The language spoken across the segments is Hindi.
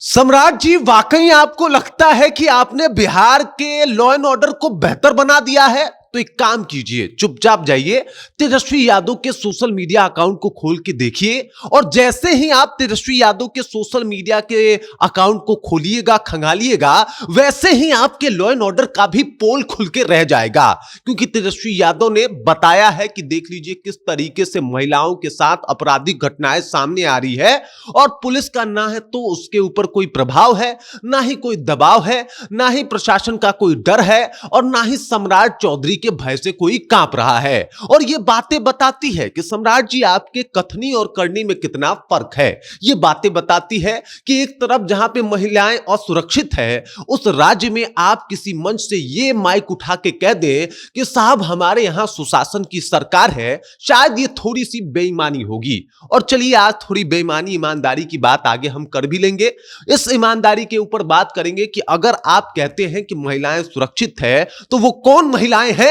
सम्राट जी, वाकई आपको लगता है कि आपने बिहार के लॉ एंड ऑर्डर को बेहतर बना दिया है? तो एक काम कीजिए, चुपचाप जाइए, तेजस्वी यादव के सोशल मीडिया अकाउंट को खोल के देखिए और जैसे ही आप तेजस्वी यादव के सोशल मीडिया के अकाउंट को खोलिएगा, खंगालिएगा, वैसे ही आपके लॉ एंड ऑर्डर का भी पोल खुल के रह जाएगा। क्योंकि तेजस्वी यादव ने बताया है कि देख लीजिए किस तरीके से महिलाओं के साथ आपराधिक घटनाएं सामने आ रही है और पुलिस का ना है तो उसके ऊपर कोई प्रभाव है, ना ही कोई दबाव है, ना ही प्रशासन का कोई डर है और ना ही सम्राट चौधरी के भय से कोई कांप रहा है। और ये बातें बताती है कि सम्राट जी आपके कथनी और करनी में कितना फर्क है। ये बातें बताती है कि एक तरफ जहां पे महिलाएं असुरक्षित है, उस राज्य में आप किसी मंच से ये माइक उठा के कह दे कि साहब हमारे यहां सुशासन की सरकार है, शायद ये थोड़ी सी बेईमानी होगी। और चलिए आज थोड़ी बेईमानी ईमानदारी की बात आगे हम कर भी लेंगे। इस ईमानदारी के ऊपर बात करेंगे कि अगर आप कहते हैं कि महिलाएं सुरक्षित है तो वो कौन महिलाएं हैं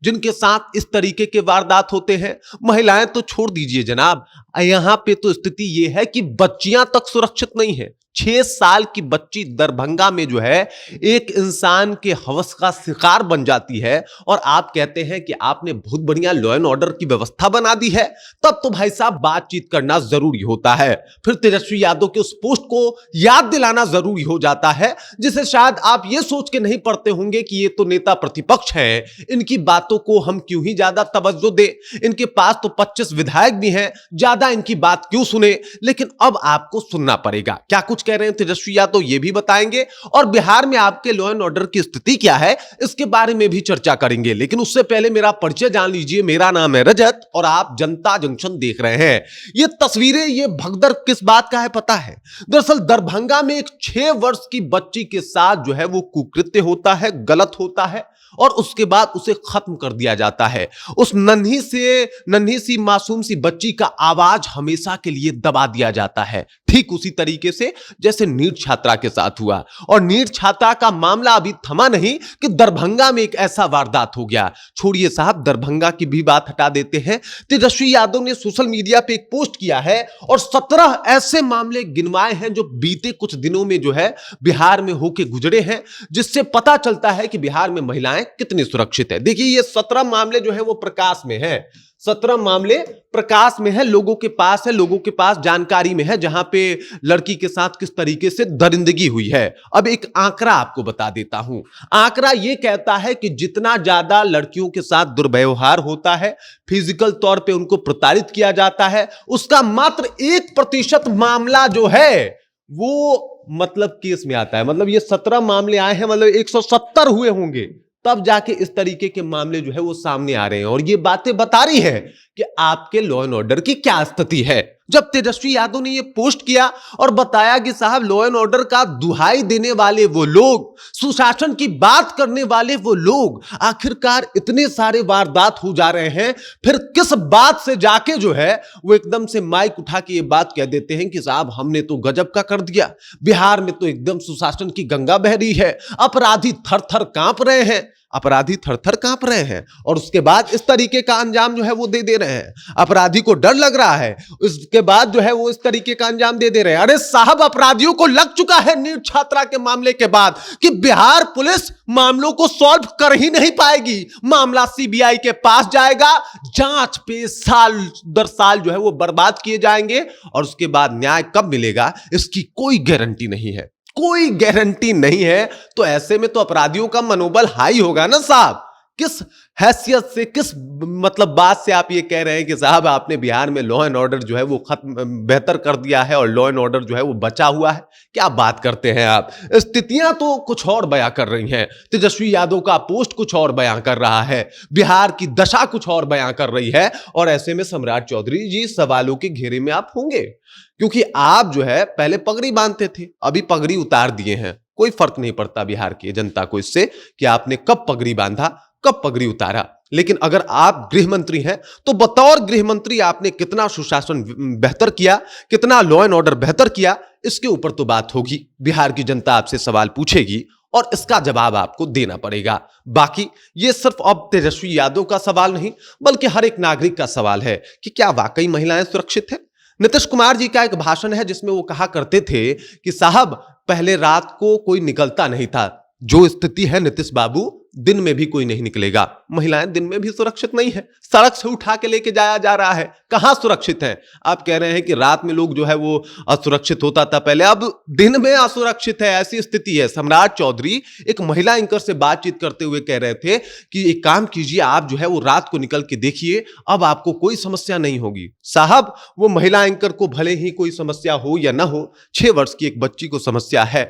जिनके साथ इस तरीके के वारदात होते हैं। महिलाएं तो छोड़ दीजिए जनाब, यहां पे तो स्थिति यह है कि बच्चियां तक सुरक्षित नहीं है। 6 साल की बच्ची दरभंगा में जो है एक इंसान के हवस का शिकार बन जाती है और आप कहते हैं कि आपने बहुत बढ़िया लॉ एंड ऑर्डर की व्यवस्था बना दी है। तब तो भाई साहब बातचीत करना जरूरी होता है। फिर तेजस्वी यादव के उस पोस्ट को याद दिलाना जरूरी हो जाता है, जिसे शायद आप ये सोच के नहीं पढ़ते होंगे कि ये तो नेता प्रतिपक्ष है, इनकी बातों को हम क्यों ही ज्यादा तवज्जो दे, इनके पास तो 25 विधायक भी हैं, ज्यादा इनकी बात क्यों सुने। लेकिन अब आपको सुनना पड़ेगा। क्या कुछ कह रहे हैं तेजस्वी यादव ये भी बताएंगे और बिहार में आपके लॉ एंड ऑर्डर की स्थिति क्या है इसके बारे में भी चर्चा करेंगे। लेकिन उससे पहले मेरा परिचय जान लीजिए। मेरा नाम है रजत और आप जनता जंक्शन देख रहे हैं। ये तस्वीरें, ये भगदड़ किस बात का है पता है? दरअसल दरभंगा में एक 6 वर्ष की बच्ची के साथ जो है वो कुकृत्य होता है, गलत होता है और उसके बाद उसे खत्म कर दिया जाता है। उस नन्ही सी मासूम सी बच्ची का आवाज हमेशा के लिए दबा दिया जाता है। ठीक उसी तरीके से जैसे नीट छात्रा के साथ हुआ। और नीट छात्रा का मामला अभी थमा नहीं कि दरभंगा में एक ऐसा वारदात हो गया। छोड़िए साहब, दरभंगा की भी बात हटा देते हैं। तेजस्वी यादव ने सोशल मीडिया पे एक पोस्ट किया है और 17 ऐसे मामले गिनवाए हैं जो बीते कुछ दिनों में जो है बिहार में होके गुजरे हैं, जिससे पता चलता है कि बिहार में महिलाएं कितनी सुरक्षित है। देखिए ये 17 मामले जो है वो प्रकाश में है। 17 मामले प्रकाश में है, लोगों के पास है, लोगों के पास जानकारी में है, जहां पे लड़की के साथ किस तरीके से दरिंदगी हुई है। अब एक आंकड़ा आपको बता देता हूं। आंकड़ा यह कहता है कि जितना ज्यादा लड़कियों के साथ दुर्व्यवहार होता है, फिजिकल तौर पे उनको प्रताड़ित किया जाता है, उसका मात्र 1% मामला जो है वो मतलब केस में आता है। मतलब ये 17 मामले आए हैं, मतलब 170 हुए होंगे तब जाके इस तरीके के मामले जो है वो सामने आ रहे हैं। और ये बातें बता रही है कि आपके लॉ एंड ऑर्डर की क्या स्थिति है। जब तेजस्वी यादव ने ये पोस्ट किया और बताया कि साहब लॉ एंड ऑर्डर का दुहाई देने वाले वो लोग, सुशासन की बात करने वाले वो लोग, आखिरकार इतने सारे वारदात हो जा रहे हैं, फिर किस बात से जाके जो है वो एकदम से माइक उठा के ये बात कह देते हैं कि साहब हमने तो गजब का कर दिया, बिहार में तो एकदम सुशासन की गंगा बह रही है, अपराधी थर थर कांप रहे हैं। अपराधी थर-थर कांप रहे हैं और उसके बाद इस तरीके का अंजाम जो है वो दे रहे हैं। अपराधी को डर लग रहा है, उसके बाद जो है वो इस तरीके का अंजाम दे रहे हैं। अरे साहब, अपराधियों को लग चुका है नीट छात्रा के मामले के बाद कि बिहार पुलिस मामलों को सॉल्व कर ही नहीं पाएगी। मामला सीबीआई के पास जाएगा, जांच पे साल दर साल जो है वो बर्बाद किए जाएंगे और उसके बाद न्याय कब मिलेगा इसकी कोई गारंटी नहीं है। कोई गारंटी नहीं है। तो ऐसे में तो अपराधियों का मनोबल हाई होगा ना साहब। किस हैसियत से, किस मतलब बात से आप ये कह रहे हैं कि साहब आपने बिहार में लॉ एंड ऑर्डर जो है वो खत्म बेहतर कर दिया है और लॉ एंड ऑर्डर जो है वो बचा हुआ है? क्या बात करते हैं आप। स्थितियां तो कुछ और बयां कर रही हैं। तेजस्वी यादव का पोस्ट कुछ और बयां कर रहा है, बिहार की दशा कुछ और बयां कर रही है। और ऐसे में सम्राट चौधरी जी सवालों के घेरे में आप होंगे, क्योंकि आप जो है पहले पगड़ी बांधते थे, अभी पगड़ी उतार दिए हैं। कोई फर्क नहीं पड़ता बिहार की जनता को इससे कि आपने कब पगड़ी बांधा, कब पगड़ी उतारा। लेकिन अगर आप गृह मंत्री हैं तो बतौर गृह मंत्री आपने कितना सुशासन बेहतर किया, कितना लॉ एंड ऑर्डर बेहतर किया, इसके ऊपर तो बात होगी। बिहार की जनता आपसे सवाल पूछेगी और इसका जवाब आपको देना पड़ेगा। बाकी ये सिर्फ अब तेजस्वी यादव का सवाल नहीं बल्कि हर एक नागरिक का सवाल है कि क्या वाकई महिलाएं सुरक्षित हैं। नीतीश कुमार जी का एक भाषण है जिसमें वो कहा करते थे कि साहब पहले रात को कोई निकलता नहीं था, जो स्थिति है नीतीश बाबू दिन में भी कोई नहीं निकलेगा। महिलाएं दिन में भी सुरक्षित नहीं है, सड़क से उठा के लेके जाया जा रहा है, कहां सुरक्षित है। आप कह रहे हैं कि रात में लोग जो है वो असुरक्षित होता था पहले, अब दिन में असुरक्षित है, ऐसी स्थिति है। सम्राट चौधरी एक महिला एंकर से बातचीत करते हुए कह रहे थे कि एक काम कीजिए, आप जो है वो रात को निकल के देखिए, अब आपको कोई समस्या नहीं होगी। साहब वो महिला एंकर को भले ही कोई समस्या हो या ना हो, 6 वर्ष की एक बच्ची को समस्या है,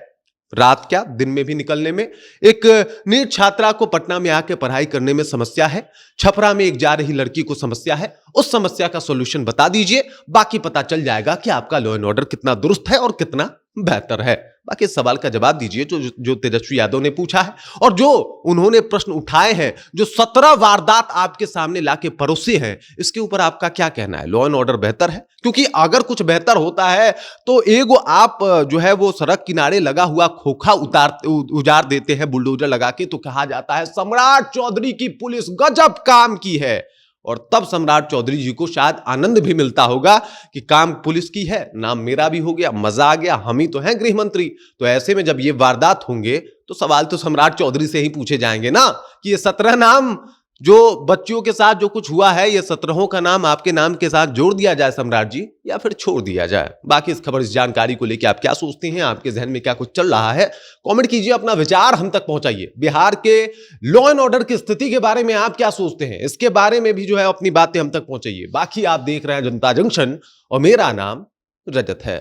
रात क्या दिन में भी निकलने में। एक नीट छात्रा को पटना में आके पढ़ाई करने में समस्या है, छपरा में एक जा रही लड़की को समस्या है। उस समस्या का सॉल्यूशन बता दीजिए, बाकी पता चल जाएगा कि आपका लॉ एंड ऑर्डर कितना दुरुस्त है और कितना बेहतर है। बाकी इस सवाल का जवाब दीजिए जो तेजस्वी यादव ने पूछा है और जो उन्होंने प्रश्न उठाए हैं, जो 17 वारदात आपके सामने लाके परोसे हैं, इसके ऊपर आपका क्या कहना है? लॉ एंड ऑर्डर बेहतर है? क्योंकि अगर कुछ बेहतर होता है तो एगो आप जो है वो सड़क किनारे लगा हुआ खोखा उजाड़ देते हैं बुलडोजर लगा के, तो कहा जाता है सम्राट चौधरी की पुलिस गजब काम की है। और तब सम्राट चौधरी जी को शायद आनंद भी मिलता होगा कि काम पुलिस की है, नाम मेरा भी हो गया, मजा आ गया, हम ही तो हैं गृह मंत्री। तो ऐसे में जब ये वारदात होंगे तो सवाल तो सम्राट चौधरी से ही पूछे जाएंगे ना कि ये 17 नाम जो बच्चियों के साथ जो कुछ हुआ है, ये 17 का नाम आपके नाम के साथ जोड़ दिया जाए सम्राट जी, या फिर छोड़ दिया जाए। बाकी इस खबर, इस जानकारी को लेकर आप क्या सोचते हैं? आपके जहन में क्या कुछ चल रहा है? कमेंट कीजिए, अपना विचार हम तक पहुंचाइए। बिहार के लॉ एंड ऑर्डर की स्थिति के बारे में आप क्या सोचते हैं, इसके बारे में भी जो है अपनी बातें हम तक पहुंचाइए। बाकी आप देख रहे हैं जनता जंक्शन और मेरा नाम रजत है।